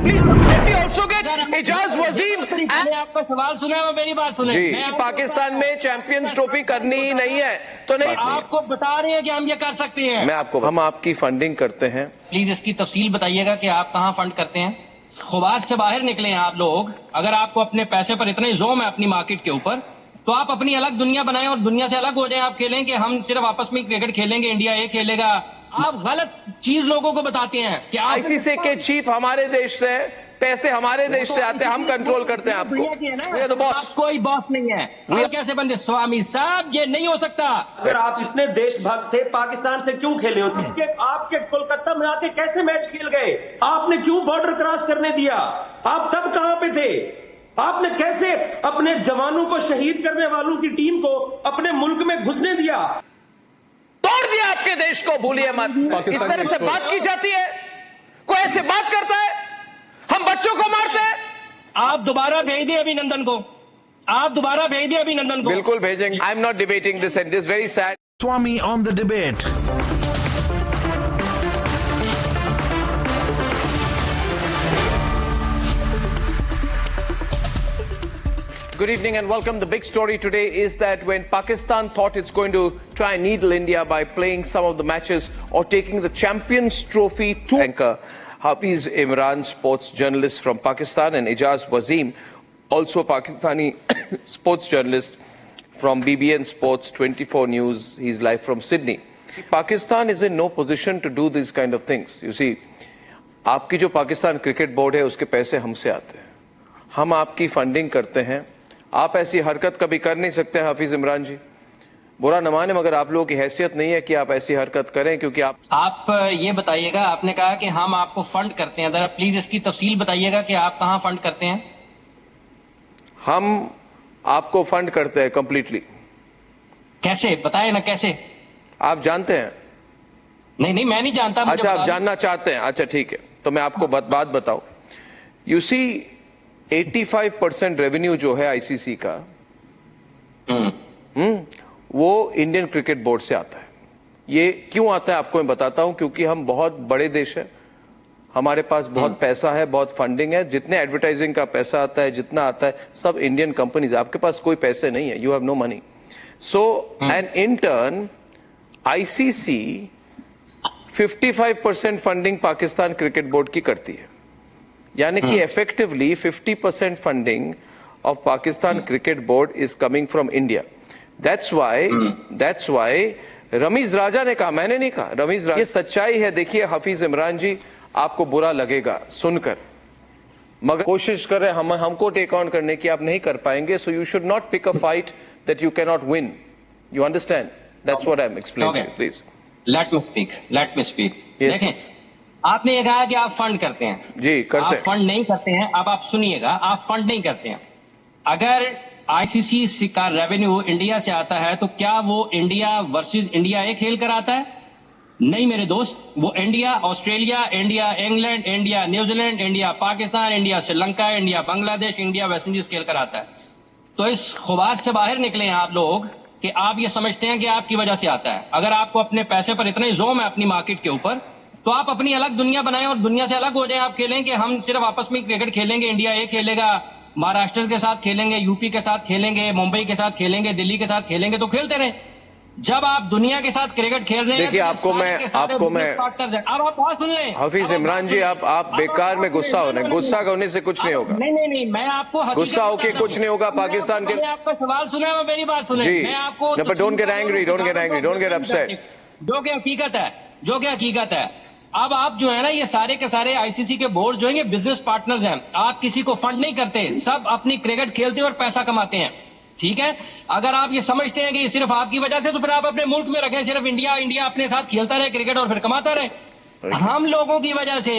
Please let me also get Ejaz Waseem. मैंने आपका सवाल सुना है, मेरी बात सुने। जी, पाकिस्तान में चैंपियंस ट्रॉफी करनी ही नहीं है तो नहीं। आपको बता रहे हैं कि हम ये कर सकते हैं। हम आपकी फंडिंग करते हैं। प्लीज इसकी तफसील बताइएगा कि आप कहाँ फंड करते हैं। खुबार से बाहर निकले हैं आप लोग। अगर आपको अपने पैसे पर इतने जोम है अपनी मार्केट के ऊपर, तो आप अपनी अलग दुनिया बनाएं और दुनिया से अलग हो जाएं। आप खेलें कि हम सिर्फ आपस में क्रिकेट खेलेंगे, इंडिया ये खेलेगा। आप गलत चीज लोगों को बताते हैं कि आईसीसी के चीफ हमारे देश से, पैसे हमारे देश से आते हैं, हम कंट्रोल करते हैं आपको। ये तो बॉस, कोई बॉस नहीं है। ये कैसे बंदे स्वामी साहब, ये नहीं हो सकता। अगर आप इतने देशभक्त थे, पाकिस्तान से क्यों खेले होते? आपके कोलकाता में आके कैसे मैच खेल गए? आपने क्यों बॉर्डर क्रॉस करने दिया? आप तब कहां पे थे? आपने कैसे अपने जवानों को शहीद करने वालों की टीम को अपने मुल्क में घुसने दिया? तोड़ दिया आपके देश को, भूलिए मत। इस तरह से बात की जाती है, कोई ऐसे बात करता है, हम बच्चों को मारते हैं। आप दोबारा भेज दिए अभिनंदन को, आप दोबारा भेज दिए अभिनंदन को। बिल्कुल भेजेंगे। I am not debating this and this very sad. Swami on the debate. Good evening and welcome. The big story today is that when Pakistan thought it's going to try and needle India by playing some of the matches or taking the Champions Trophy to anchor, Hafiz Imran, sports journalist from Pakistan, and Ijaz Wasim, also Pakistani sports journalist from BBN Sports 24 News. He's live from Sydney. Pakistan is in no position to do these kind of things. You see, आपकी जो Pakistan cricket board है उसके पैसे हमसे आते हैं, हम आपकी फंडिंग करते हैं। आप ऐसी हरकत कभी कर नहीं सकते हैं हाफिज इमरान जी, बुरा न माने मगर आप लोगों की हैसियत नहीं है कि आप ऐसी हरकत करें, क्योंकि आप ये बताइएगा, आपने कहा कि हम आपको फंड करते हैं, जरा प्लीज इसकी तफसील बताइएगा कि आप कहाँ फंड करते हैं। हम आपको फंड करते हैं कंप्लीटली। कैसे बताए ना, कैसे? आप जानते हैं? नहीं मैं नहीं जानता। अच्छा, आप जानना चाहते हैं? अच्छा ठीक है, तो मैं आपको बात बताऊं। यू सी 85% रेवेन्यू जो है आईसीसी का, वो इंडियन क्रिकेट बोर्ड से आता है। ये क्यों आता है आपको मैं बताता हूं, क्योंकि हम बहुत बड़े देश हैं, हमारे पास बहुत पैसा है, बहुत फंडिंग है। जितने एडवर्टाइजिंग का पैसा आता है, जितना आता है, सब इंडियन कंपनीज। आपके पास कोई पैसे नहीं है, you have no money. So and in turn ICC 55% funding Pakistan cricket board की करती है, यानी कि effectively 50% funding of Pakistan cricket board is coming from India. That's why Ramiz Raja ने कहा, मैंने नहीं कहा, रमीज राजा। ये सच्चाई है। देखिए हाफिज इमरान जी, आपको बुरा लगेगा सुनकर, मगर कोशिश कर रहे हैं हमको टेक ऑन करने की, आप नहीं कर पाएंगे। So you should not pick a fight that you can not win. You understand? That's what I am explaining, please let me speak. देखें, आपने ये कहा कि आप फंड करते हैं। जी करते हैं। आप फंड नहीं करते हैं। अब आप सुनिएगा, आप फंड नहीं करते हैं। अगर आईसीसी का रेवेन्यू इंडिया से आता है तो क्या वो इंडिया वर्सेस इंडिया ये खेल कर आता है? नहीं मेरे दोस्त, वो India Australia, India England, India New Zealand, India Pakistan, India Sri Lanka, India Bangladesh, India West Indies खेल कर आता है। तो इस खुबार से बाहर निकले हैं आप लोग कि आप ये समझते हैं कि आपकी वजह से आता है। अगर आपको अपने पैसे पर इतने जोम है अपनी मार्केट के ऊपर, तो आप अपनी अलग दुनिया बनाएं और दुनिया से अलग हो जाएं। आप खेलें कि हम सिर्फ आपस में क्रिकेट खेलेंगे, इंडिया ये खेलेगा, महाराष्ट्र के साथ खेलेंगे, यूपी के साथ खेलेंगे, मुंबई के साथ खेलेंगे, दिल्ली के साथ खेलेंगे, तो खेलते रहें। जब आप दुनिया के साथ क्रिकेट खेल रहे हैं, देखिए आपको मैं अब आप बात सुन लें। हाफिज इमरान जी, आप बेकार में गुस्सा हो रहे हैं। गुस्सा होने से कुछ नहीं होगा। नहीं मैं आपको गुस्सा होके कुछ नहीं होगा। पाकिस्तान के आपका सवाल सुना है, मेरी बात सुने। जी, मैं आपको don't get angry, don't get upset. जो कि हकीकत है। अब आप जो है ना, ये सारे के सारे आईसीसी के बोर्ड जो है ये बिजनेस पार्टनर्स हैं। आप किसी को फंड नहीं करते, सब अपनी क्रिकेट खेलते और पैसा कमाते हैं। ठीक है, अगर आप ये समझते हैं कि ये सिर्फ आपकी वजह से, तो फिर आप अपने मुल्क में रखें, सिर्फ इंडिया अपने साथ खेलता रहे क्रिकेट और फिर कमाता रहे। हम लोगों की वजह से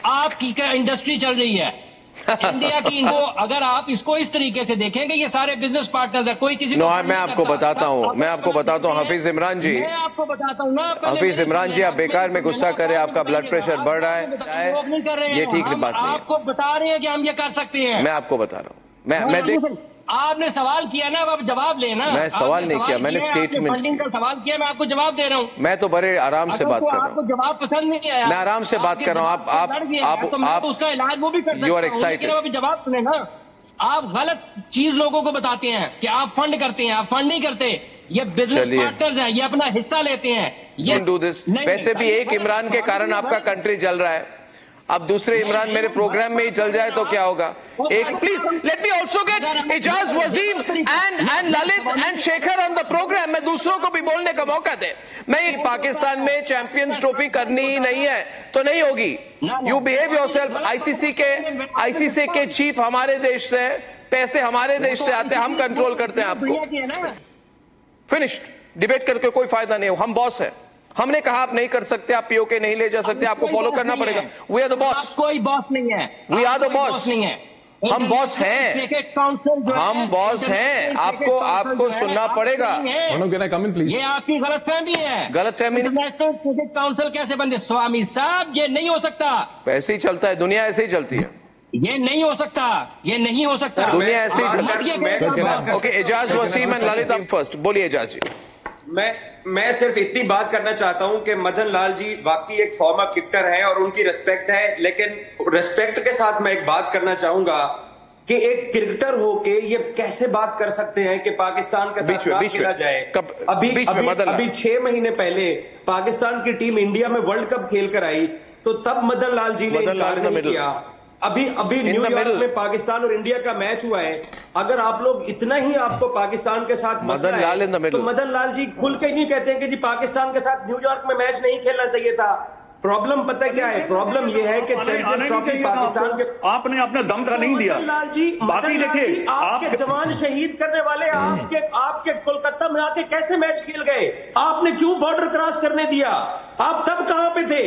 आपकी इंडस्ट्री चल रही है इंडिया की। इनको अगर आप इसको इस तरीके से देखेंगे, ये सारे बिजनेस पार्टनर्स है, कोई किसी मैं आपको बताता हूँ हाफिज इमरान जी, मैं आपको बताता हूँ ना, हाफिज इमरान जी, आप बेकार में गुस्सा करें, आपका ब्लड प्रेशर बढ़ रहा है, ये ठीक बात नहीं है। आपको बता रहे हैं कि हम ये कर सकते हैं। मैं आपको बता रहा हूँ, मैं आपने सवाल किया ना, अब आप जवाब लेना। मैं सवाल नहीं किया, मैंने स्टेटमेंट फंडिंग का सवाल किया, मैं आपको जवाब दे रहा हूँ। मैं तो बड़े आराम से बात कर रहा आपको हूँ, जवाब पसंद नहीं आया, मैं आराम से बात कर रहा हूँ। आप उसका इलाज वो भी कर सकता यू आर हूँ, लेकिन एक्साइटेड। अभी जवाब सुने ना। आप गलत चीज लोगों को बताते हैं कि आप फंड करते हैं, आप फंड नहीं करते। ये बिजनेस चलिए। पार्टनर्स हैं, ये अपना हिस्सा लेते हैं। ये डू दिस। वैसे भी एक इमरान के कारण आपका कंट्री जल रहा है, अब दूसरे इमरान मेरे प्रोग्राम में ही चल जाए तो क्या होगा। एक please let me also get Ejaz Waseem and Lalit and Shekhar on the programme. मैं दूसरों को भी बोलने का मौका दे। मैं पाकिस्तान में चैंपियंस ट्रॉफी करनी ही नहीं है तो नहीं होगी। You behave yourself. आईसीसी के चीफ हमारे देश से, पैसे हमारे देश से आते हैं, हम कंट्रोल करते हैं आपको। फिनिश्ड। डिबेट करके कोई फायदा नहीं है, हम बॉस है। हमने कहा आप नहीं कर सकते, आप पीओके नहीं ले जा सकते, आपको फॉलो करना पड़ेगा। We are the boss. कोई बॉस नहीं है, वी आर द बॉस नहीं है। हम बॉस हैं, हम बॉस हैं। आपको सुनना पड़ेगा। ये आपकी गलतफहमी है। गलतफहमी इंटरनेशनल क्रिकेट काउंसिल कैसे बनते? स्वामी साहब, ये नहीं हो सकता। ऐसे ही चलता है, दुनिया ऐसे ही चलती है। ये नहीं हो सकता, ये नहीं हो सकता। दुनिया ऐसे ही चलती है। ओके, एजाज वसीम एंड ललित आप फर्स्ट। बोलिए एजाज जी। मैं सिर्फ इतनी बात करना चाहता हूं कि मदन लाल जी वाकई एक फॉर्मर क्रिकेटर हैं और उनकी रिस्पेक्ट है, लेकिन रिस्पेक्ट के साथ मैं एक बात करना चाहूंगा कि एक क्रिकेटर होके ये कैसे बात कर सकते हैं कि पाकिस्तान के साथ ना खेला जाए। अभी 6 महीने पहले पाकिस्तान की टीम इंडिया में वर्ल्ड कप खेल कर आई तो तब मदन लाल जी ने इनकार नहीं किया। अभी न्यूयॉर्क में पाकिस्तान और इंडिया का मैच हुआ है। अगर आप लोग इतना ही आपको पाकिस्तान के साथ मसला है तो मदन लाल जी खुल के नहीं कहते हैं कि जी पाकिस्तान के साथ न्यूयॉर्क में मैच नहीं खेलना चाहिए था। प्रॉब्लम पता क्या है? प्रॉब्लम यह है कि चैंपियंस ट्रॉफी पाकिस्तान के आपने अपने दम का नहीं दिया। लाल जी, बाकी देखिए, आपके जवान शहीद करने वाले आपके कोलकाता में आके कैसे मैच खेल गए? आपने क्यों बॉर्डर क्रॉस करने दिया? आप तब कहां पे थे?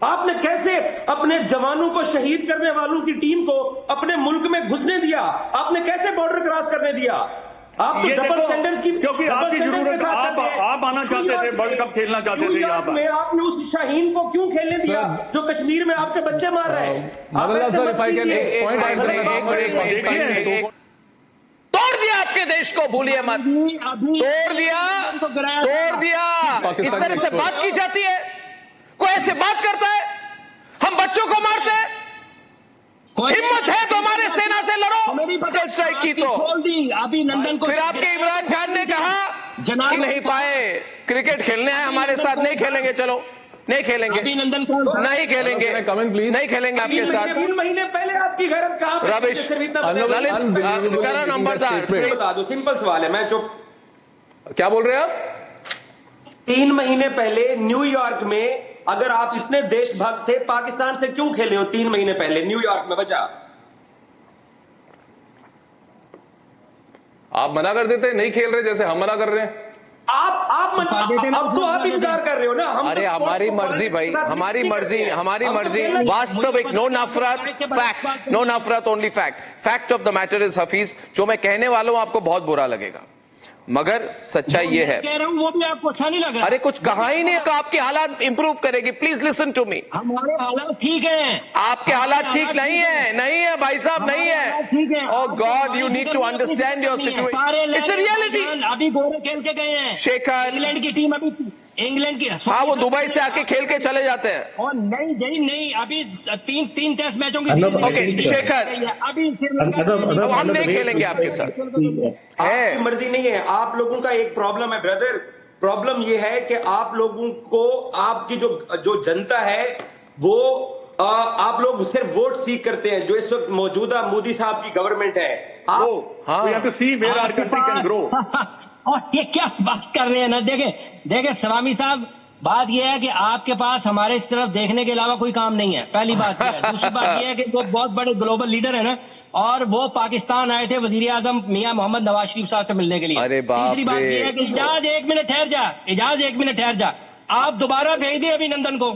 आपने कैसे अपने जवानों को शहीद करने वालों की टीम को अपने मुल्क में घुसने दिया? आपने कैसे बॉर्डर क्रॉस करने दिया? आप तो डबल स्टैंडर्ड्स की, क्योंकि आपकी जरूरत, आप आना चाहते थे, वर्ल्ड कप खेलना चाहते थे यहाँ पर। आपने उस शाहीन को क्यों खेलने दिया जो कश्मीर में आपके बच्चे मार रहे हैं? तोड़ दिया आपके देश को, भूलिए मत। तोड़ दिया। इस तरह से बात की जाती है? कोई ऐसे बात करता है? हम बच्चों को मारते हैं? हिम्मत है तो हमारे सेना से लड़ो। स्ट्राइक की तो अभिनंदन को फिर आपके इमरान खान ने कहा कि नहीं पाए, क्रिकेट खेलने हैं हमारे साथ, नहीं खेलेंगे। चलो नहीं खेलेंगे, अभिनंदन नहीं खेलेंगे, नहीं खेलेंगे आपके साथ। 3 महीने पहले आपकी गैरत कहां पे? रविश करण नंबरदार, सिंपल सवाल है, मैं चुप। क्या बोल रहे हैं आप? 3 महीने पहले न्यूयॉर्क में अगर आप इतने देशभक्त थे, पाकिस्तान से क्यों खेले हो 3 महीने पहले न्यूयॉर्क में? वजह आप मना कर देते, नहीं खेल रहे, जैसे हम मना कर रहे हैं। अब तो आप इंकार कर रहे हो ना। अरे हमारी मर्जी भाई, हमारी मर्जी। वास्तविक, नो नफरत, फैक्ट, नो नफरत, only fact. Fact of the matter is Hafeez, जो मैं कहने वाला हूं आपको बहुत बुरा लगेगा, मगर सच्चाई ये है। कह रहा हूं वो भी आपको अच्छा नहीं लगा। अरे कुछ कहा ही नहीं, तो आपके हालात इंप्रूव करेगी। Please listen to me. हमारे हालात ठीक हैं, आपके हालात ठीक नहीं है, नहीं है भाई साहब, नहीं है। Oh God, you need to understand your situation. It's a reality. अभी गोरे खेल के गए हैं शेखर, इंग्लैंड की टीम, अभी इंग्लैंड की। हाँ, वो दुबई से आके खेल के चले जाते हैं। और नहीं, अभी तीन टेस्ट मैचों की ओके शेखर, अभी अब हम नहीं खेलेंगे आपके साथ। आपकी मर्जी नहीं है। आप लोगों का एक प्रॉब्लम है ब्रदर। प्रॉब्लम ये है कि आप लोगों को, आपकी जो जनता है वो आप लोग सिर्फ वोट सीख करते हैं। जो इस वक्त मौजूदा मोदी साहब की गवर्नमेंट है, और ये क्या बात कर रहे हैं ना। देखे स्वामी साहब, बात यह है कि आपके पास हमारे इस तरफ देखने के अलावा कोई काम नहीं है, पहली बात यह है। दूसरी बात यह है कि वो बहुत बड़े ग्लोबल लीडर है ना, और वो पाकिस्तान आए थे वजीर आजम मियां मोहम्मद नवाज शरीफ साहब से मिलने के लिए। तीसरी बात यह है कि इजाज 1 मिनट ठहर जा, आप दोबारा भेज दें अभिनंदन को।